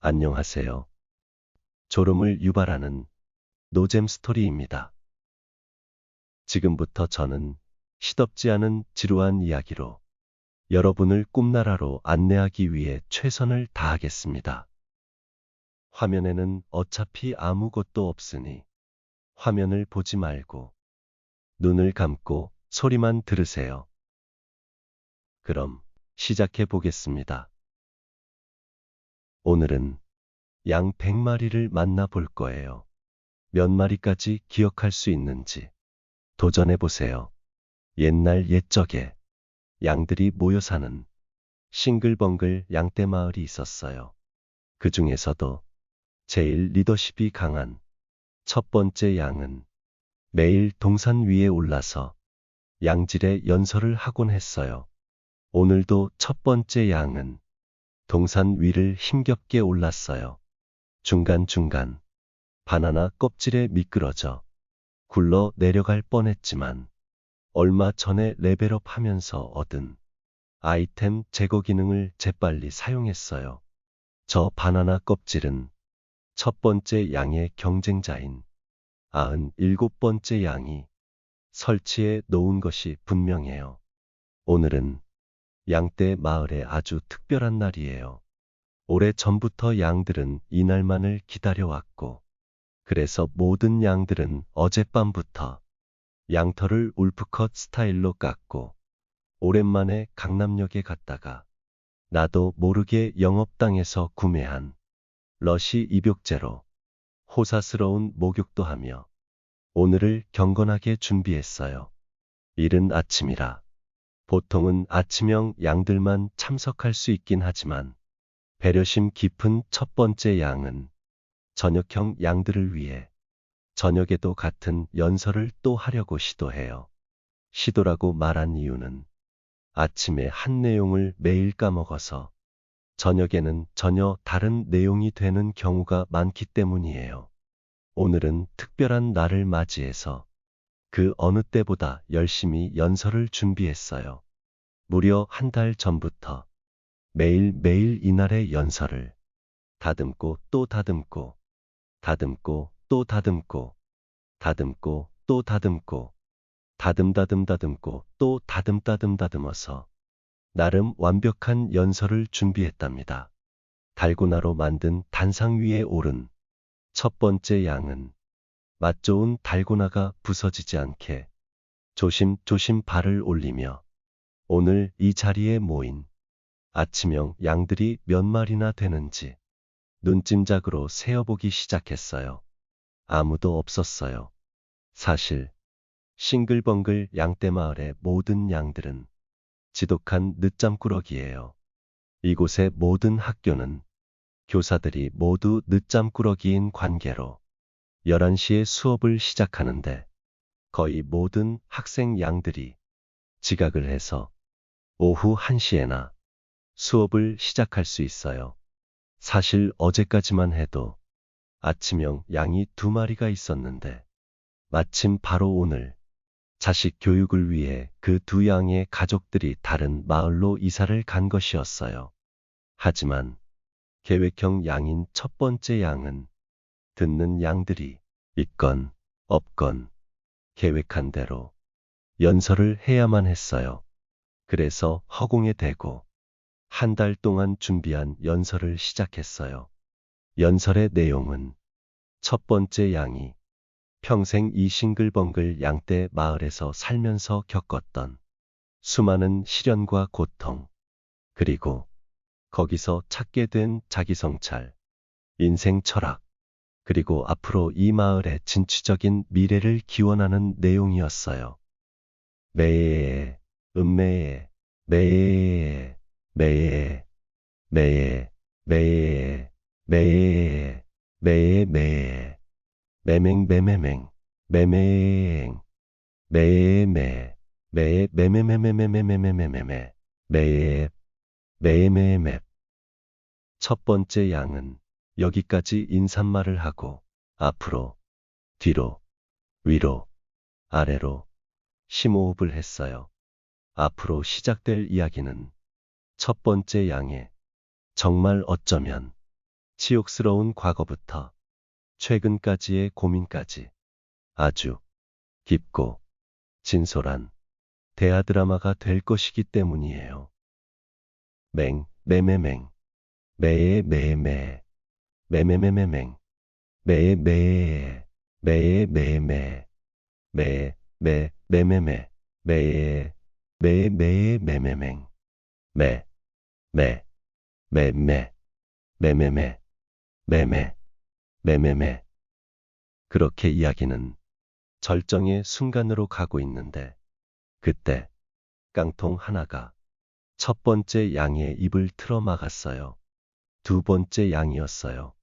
안녕하세요. 졸음을 유발하는 노잼 스토리입니다. 지금부터 저는 시덥지 않은 지루한 이야기로 여러분을 꿈나라로 안내하기 위해 최선을 다하겠습니다. 화면에는 어차피 아무것도 없으니 화면을 보지 말고 눈을 감고 소리만 들으세요. 그럼 시작해 보겠습니다. 오늘은 양 100마리를 만나 볼 거예요. 몇 마리까지 기억할 수 있는지 도전해 보세요. 옛날 옛적에 양들이 모여 사는 싱글벙글 양떼 마을이 있었어요. 그 중에서도 제일 리더십이 강한 첫 번째 양은 매일 동산 위에 올라서 양질의 연설을 하곤 했어요. 오늘도 첫 번째 양은 동산 위를 힘겹게 올랐어요. 중간중간 바나나 껍질에 미끄러져 굴러 내려갈 뻔했지만 얼마 전에 레벨업 하면서 얻은 아이템 제거 기능을 재빨리 사용했어요. 저 바나나 껍질은 첫 번째 양의 경쟁자인 97번째 양이 설치해 놓은 것이 분명해요. 오늘은 양떼 마을에 아주 특별한 날이에요. 오래전부터 양들은 이날만을 기다려왔고, 그래서 모든 양들은 어젯밤부터 양털을 울프컷 스타일로 깎고 오랜만에 강남역에 갔다가 나도 모르게 영업당에서 구매한 러시 입욕제로 호사스러운 목욕도 하며 오늘을 경건하게 준비했어요. 이른 아침이라 보통은 아침형 양들만 참석할 수 있긴 하지만 배려심 깊은 첫 번째 양은 저녁형 양들을 위해 저녁에도 같은 연설을 또 하려고 시도해요. 시도라고 말한 이유는 아침에 한 내용을 매일 까먹어서 저녁에는 전혀 다른 내용이 되는 경우가 많기 때문이에요. 오늘은 특별한 날을 맞이해서 그 어느 때보다 열심히 연설을 준비했어요. 무려 한 달 전부터 매일매일 이날의 연설을 다듬고 또 다듬고, 다듬고 또 다듬고, 다듬고 또 다듬고, 다듬다듬다듬고 또 다듬다듬다듬어서 나름 완벽한 연설을 준비했답니다. 달고나로 만든 단상 위에 오른 첫 번째 양은 맛 좋은 달고나가 부서지지 않게 조심조심 발을 올리며 오늘 이 자리에 모인 아침형 양들이 몇 마리나 되는지 눈짐작으로 세어보기 시작했어요. 아무도 없었어요. 사실 싱글벙글 양떼 마을의 모든 양들은 지독한 늦잠꾸러기예요. 이곳의 모든 학교는 교사들이 모두 늦잠꾸러기인 관계로 11시에 수업을 시작하는데 거의 모든 학생 양들이 지각을 해서 오후 1시에나 수업을 시작할 수 있어요. 사실 어제까지만 해도 아침형 양이 2마리가 있었는데 마침 바로 오늘 자식 교육을 위해 그 2양의 가족들이 다른 마을로 이사를 간 것이었어요. 하지만 계획형 양인 첫 번째 양은 듣는 양들이 있건 없건 계획한 대로 연설을 해야만 했어요. 그래서 허공에 대고 한 달 동안 준비한 연설을 시작했어요. 연설의 내용은 첫 번째 양이 평생 이 싱글벙글 양떼 마을에서 살면서 겪었던 수많은 시련과 고통, 그리고 거기서 찾게 된 자기 성찰, 인생 철학, 그리고 앞으로 이 마을의 진취적인 미래를 기원하는 내용이었어요. 매에, 매에, 매에, 매에, 매에, 매에, 매에, 매에, 매에, 매맹매매맹, 매맹, 매매, 매, 매매매매매매매매매매, 매에, 매매매. 첫 번째 양은 여기까지 인사말을 하고 앞으로, 뒤로, 위로, 아래로 심호흡을 했어요. 앞으로 시작될 이야기는 첫 번째 양의 정말 어쩌면 치욕스러운 과거부터 최근까지의 고민까지 아주 깊고 진솔한 대하 드라마가 될 것이기 때문이에요. 매매맹, 매매매, 매매매매맹, 매매매, 매매매, 매매매매, 매매매매맹, 매, 매, 매매, 매매매, 매매, 매매매. 그렇게 이야기는 절정의 순간으로 가고 있는데 그때 깡통 하나가 첫 번째 양의 입을 틀어 막았어요. 두 번째 양이었어요.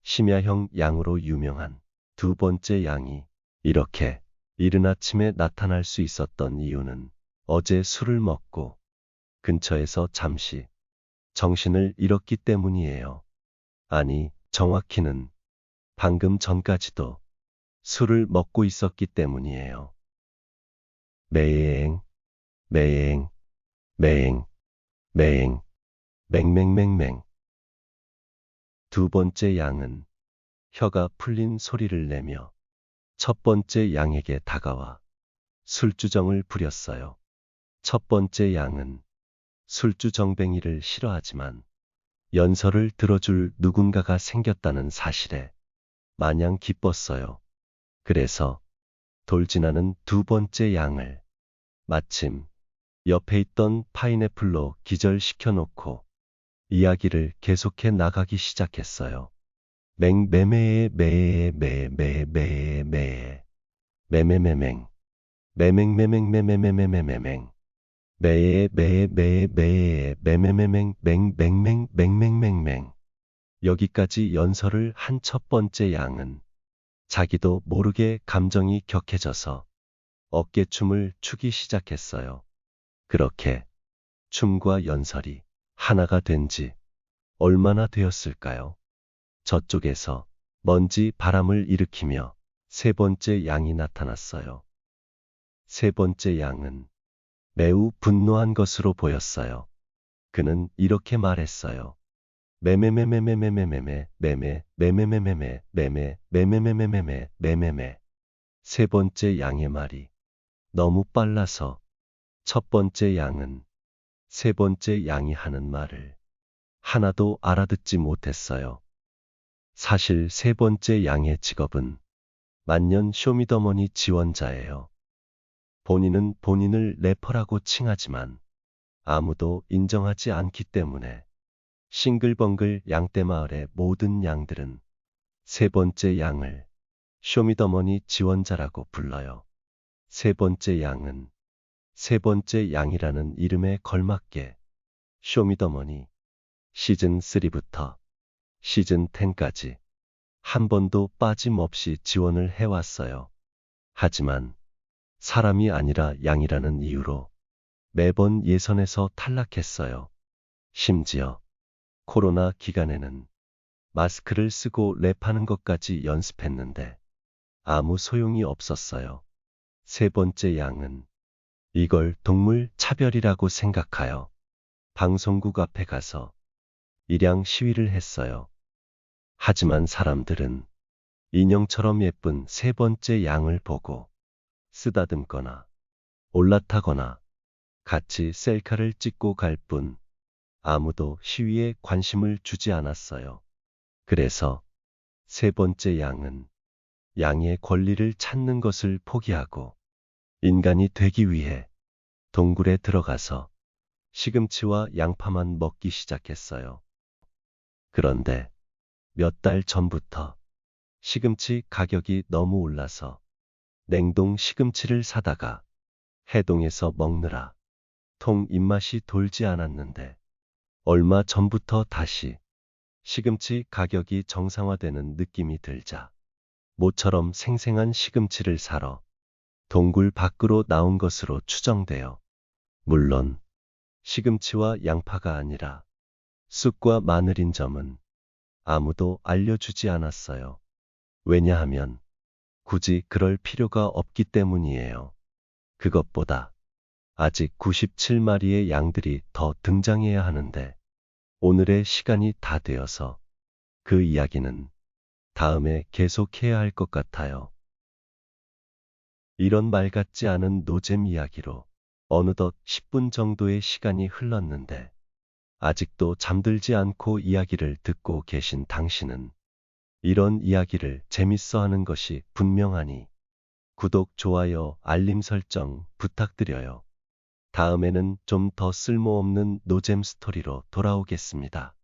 심야형 양으로 유명한 두 번째 양이 이렇게 이른 아침에 나타날 수 있었던 이유는 어제 술을 먹고 근처에서 잠시 정신을 잃었기 때문이에요. 아니, 정확히는 방금 전까지도 술을 먹고 있었기 때문이에요. 매행, 매행, 매행, 매행, 맹맹맹맹. 두 번째 양은 혀가 풀린 소리를 내며 첫 번째 양에게 다가와 술주정을 부렸어요. 첫 번째 양은 술주정뱅이를 싫어하지만 연설을 들어줄 누군가가 생겼다는 사실에 마냥 기뻤어요. 그래서 돌진하는 두 번째 양을 마침 옆에 있던 파인애플로 기절시켜 놓고 이야기를 계속해 나가기 시작했어요. 맹매매에 매에 매매매에 매에 매매매맹 매맹매맹매매매매매맹 매에 매에 매에 매에 매매매맹 맹맹맹 맹맹맹맹. 여기까지 연설을 한 첫 번째 양은 자기도 모르게 감정이 격해져서 어깨춤을 추기 시작했어요. 그렇게 춤과 연설이 하나가 된 지 얼마나 되었을까요? 저쪽에서 먼지 바람을 일으키며 세 번째 양이 나타났어요. 세 번째 양은 매우 분노한 것으로 보였어요. 그는 이렇게 말했어요. 매매매매매매매매매 매매 매매매매매 매매 매매매매매매 매매매. 세 번째 양의 말이 너무 빨라서 첫 번째 양은 세 번째 양이 하는 말을 하나도 알아듣지 못했어요. 사실 세 번째 양의 직업은 만년 쇼미더머니 지원자예요. 본인은 본인을 래퍼라고 칭하지만 아무도 인정하지 않기 때문에 싱글벙글 양떼마을의 모든 양들은 세 번째 양을 쇼미더머니 지원자라고 불러요. 세 번째 양은 세 번째 양이라는 이름에 걸맞게 쇼미더머니 시즌 3부터 시즌 10까지 한 번도 빠짐없이 지원을 해왔어요. 하지만 사람이 아니라 양이라는 이유로 매번 예선에서 탈락했어요. 심지어 코로나 기간에는 마스크를 쓰고 랩하는 것까지 연습했는데 아무 소용이 없었어요. 세 번째 양은 이걸 동물 차별이라고 생각하여 방송국 앞에 가서 일양 시위를 했어요. 하지만 사람들은 인형처럼 예쁜 세 번째 양을 보고 쓰다듬거나 올라타거나 같이 셀카를 찍고 갈 뿐 아무도 시위에 관심을 주지 않았어요. 그래서 세 번째 양은 양의 권리를 찾는 것을 포기하고 인간이 되기 위해 동굴에 들어가서 시금치와 양파만 먹기 시작했어요. 그런데 몇 달 전부터 시금치 가격이 너무 올라서 냉동 시금치를 사다가 해동해서 먹느라 통 입맛이 돌지 않았는데 얼마 전부터 다시 시금치 가격이 정상화되는 느낌이 들자 모처럼 생생한 시금치를 사러 동굴 밖으로 나온 것으로 추정돼요. 물론 시금치와 양파가 아니라 쑥과 마늘인 점은 아무도 알려주지 않았어요. 왜냐하면 굳이 그럴 필요가 없기 때문이에요. 그것보다 아직 97마리의 양들이 더 등장해야 하는데 오늘의 시간이 다 되어서 그 이야기는 다음에 계속해야 할 것 같아요. 이런 말 같지 않은 노잼 이야기로 어느덧 10분 정도의 시간이 흘렀는데 아직도 잠들지 않고 이야기를 듣고 계신 당신은 이런 이야기를 재밌어 하는 것이 분명하니 구독, 좋아요, 알림 설정 부탁드려요. 다음에는 좀 더 쓸모없는 노잼 스토리로 돌아오겠습니다.